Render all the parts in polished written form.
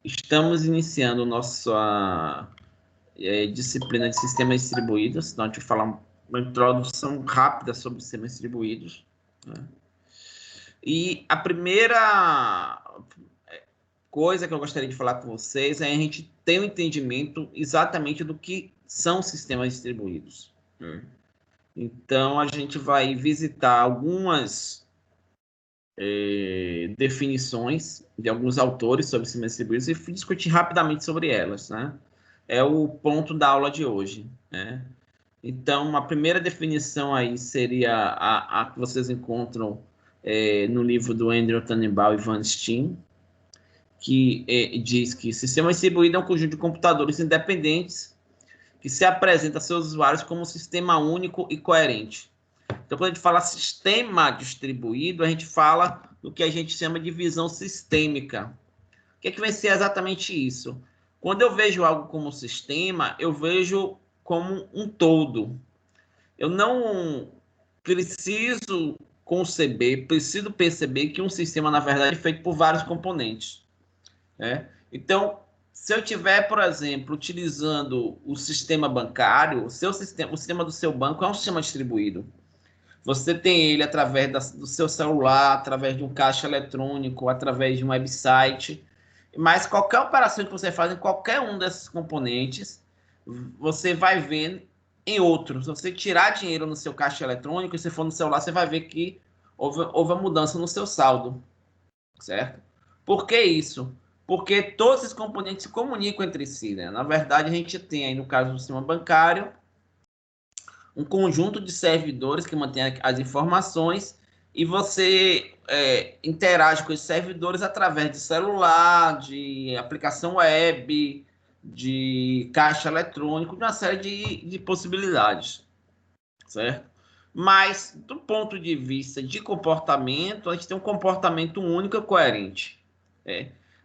Estamos iniciando nossa disciplina de sistemas distribuídos. Então, a gente vai falar uma introdução rápida sobre sistemas distribuídos, né? E a primeira coisa que eu gostaria de falar com vocês é a gente ter um entendimento exatamente do que são sistemas distribuídos, né? Então, a gente vai visitar algumas definições de alguns autores sobre sistemas distribuídos e discutir rapidamente sobre elas, né? É o ponto da aula de hoje, né? Então, a primeira definição aí seria a que vocês encontram no livro do Andrew Tannenbaum e Van Steen, que diz que sistema distribuído é um conjunto de computadores independentes que se apresenta a seus usuários como um sistema único e coerente. Então, quando a gente fala sistema distribuído, a gente fala do que a gente chama de visão sistêmica. O que é que vai ser exatamente isso? Quando eu vejo algo como sistema, eu vejo como um todo. Eu não preciso preciso perceber que um sistema, na verdade, é feito por vários componentes, né? Então, se eu estiver, por exemplo, utilizando o sistema bancário, o sistema do seu banco é um sistema distribuído. Você tem ele através do seu celular, através de um caixa eletrônico, através de um website. Mas qualquer operação que você faz em qualquer um desses componentes, você vai ver em outros. Se você tirar dinheiro no seu caixa eletrônico, e se for no celular, você vai ver que houve a mudança no seu saldo, certo? Por que isso? Porque todos esses componentes se comunicam entre si, né? Na verdade, a gente tem aí, no caso do sistema bancário, um conjunto de servidores que mantém as informações e você interage com esses servidores através de celular, de aplicação web, de caixa eletrônico, de uma série de possibilidades, certo? Mas, do ponto de vista de comportamento, a gente tem um comportamento único e coerente.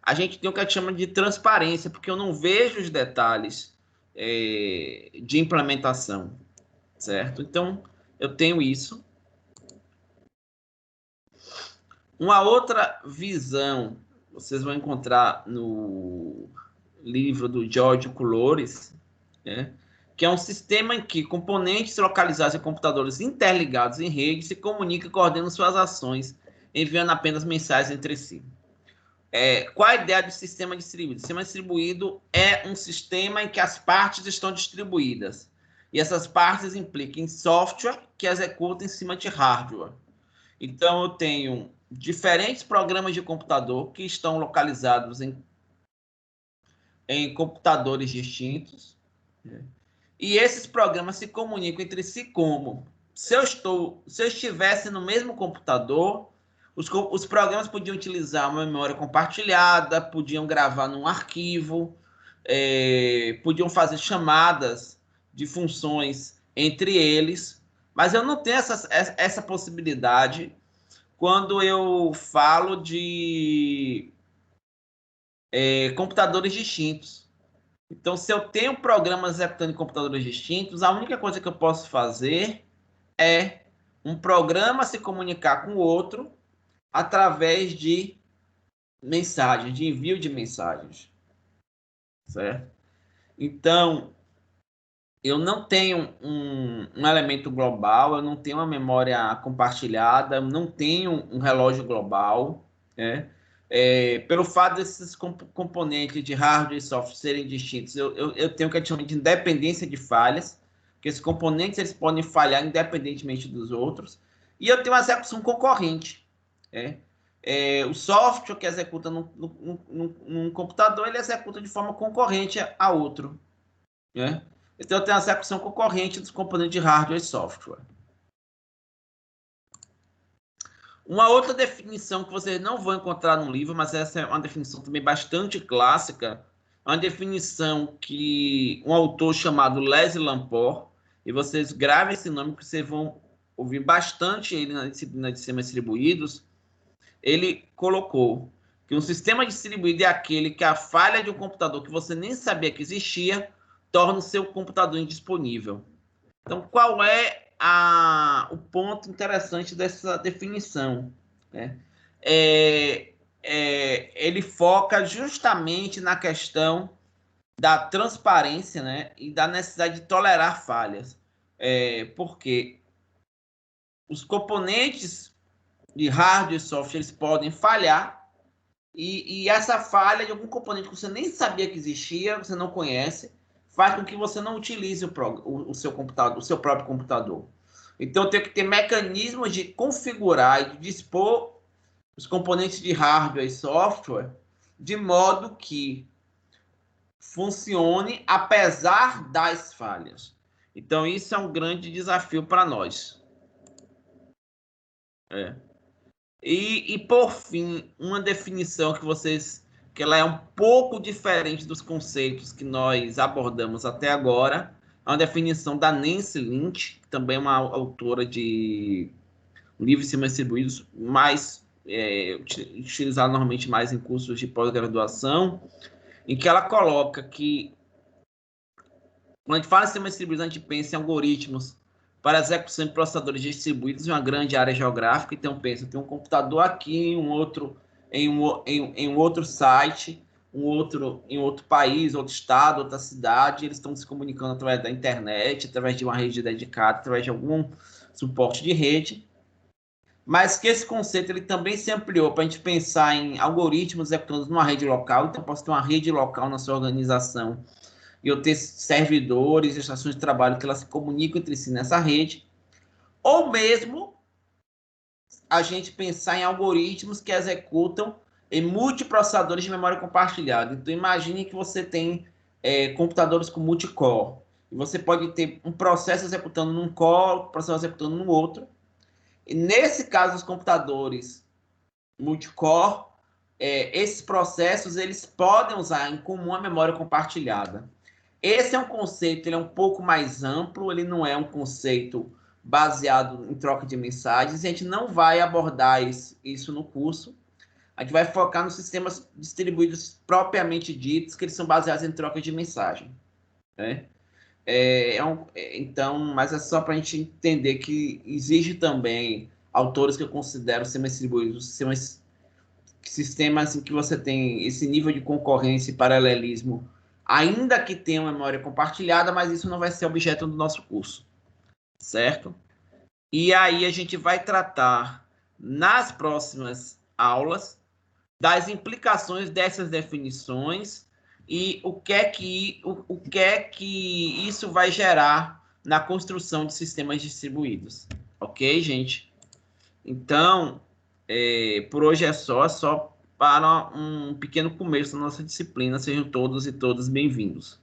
A gente tem o que a gente chama de transparência, porque eu não vejo os detalhes de implementação, certo? Então, eu tenho isso. Uma outra visão, vocês vão encontrar no livro do George Coulouris, né? Que é um sistema em que componentes localizados em computadores interligados em rede se comunicam e coordenam suas ações, enviando apenas mensagens entre si. Qual a ideia do sistema distribuído? O sistema distribuído é um sistema em que as partes estão distribuídas. E essas partes implicam em software que executa em cima de hardware. Então, eu tenho diferentes programas de computador que estão localizados em computadores distintos, né? E esses programas se comunicam entre si como? Se eu estivesse no mesmo computador, os programas podiam utilizar uma memória compartilhada, podiam gravar num arquivo, podiam fazer chamadas de funções entre eles, mas eu não tenho essa possibilidade quando eu falo de computadores distintos. Então, se eu tenho programas executando em computadores distintos, a única coisa que eu posso fazer é um programa se comunicar com o outro através de mensagens, de envio de mensagens, certo? Então, eu não tenho um elemento global, eu não tenho uma memória compartilhada, eu não tenho um relógio global, né? Pelo fato desses componentes de hardware e software serem distintos, eu tenho o que a gente chama de independência de falhas, porque esses componentes eles podem falhar independentemente dos outros, e eu tenho uma execução concorrente, né? O software que executa num computador, ele executa de forma concorrente a outro, né? Então, eu tenho a execução concorrente dos componentes de hardware e software. Uma outra definição que vocês não vão encontrar no livro, mas essa é uma definição também bastante clássica, é uma definição que um autor chamado Leslie Lamport, e vocês gravem esse nome que vocês vão ouvir bastante ele na disciplina de sistemas distribuídos, ele colocou que um sistema distribuído é aquele que a falha de um computador que você nem sabia que existia torna o seu computador indisponível. Então, qual é o ponto interessante dessa definição, né? ele foca justamente na questão da transparência, né, e da necessidade de tolerar falhas. Porque os componentes de hardware e software eles podem falhar, e essa falha de algum componente que você nem sabia que existia, você não conhece, faz com que você não utilize o seu computador, o seu próprio computador. Então, tem que ter mecanismos de configurar e de dispor os componentes de hardware e software de modo que funcione apesar das falhas. Então, isso é um grande desafio para nós. Por fim, uma definição que ela é um pouco diferente dos conceitos que nós abordamos até agora, é uma definição da Nancy Lynch, que também é uma autora de livros distribuídos, mais utilizada normalmente mais em cursos de pós-graduação, em que ela coloca que, quando a gente fala em sistemas distribuídos, a gente pensa em algoritmos para execução de processadores distribuídos em uma grande área geográfica. Então, pensa, tem um computador aqui, um outro em um outro site, um outro em outro país, outro estado, outra cidade, eles estão se comunicando através da internet, através de uma rede dedicada, através de algum suporte de rede, mas que esse conceito ele também se ampliou para a gente pensar em algoritmos executando numa rede local. Então, posso ter uma rede local na sua organização e eu ter servidores, estações de trabalho que elas se comunicam entre si nessa rede, ou mesmo a gente pensar em algoritmos que executam em multiprocessadores de memória compartilhada. Então, imagine que você tem computadores com multicore, e você pode ter um processo executando num core, um processo executando no outro. E nesse caso, os computadores multicore, esses processos eles podem usar em comum a memória compartilhada. Esse é um conceito, ele é um pouco mais amplo, ele não é um conceito baseado em troca de mensagens, a gente não vai abordar isso no curso, a gente vai focar nos sistemas distribuídos propriamente ditos, que eles são baseados em troca de mensagem. Né? Então, mas é só para a gente entender que existe também autores que eu considero sistemas distribuídos, sistemas em que você tem esse nível de concorrência e paralelismo, ainda que tenha uma memória compartilhada, mas isso não vai ser objeto do nosso curso, certo? E aí a gente vai tratar nas próximas aulas das implicações dessas definições e o que é que isso vai gerar na construção de sistemas distribuídos. Ok, gente? Então, por hoje é só para um pequeno começo da nossa disciplina. Sejam todos e todas bem-vindos.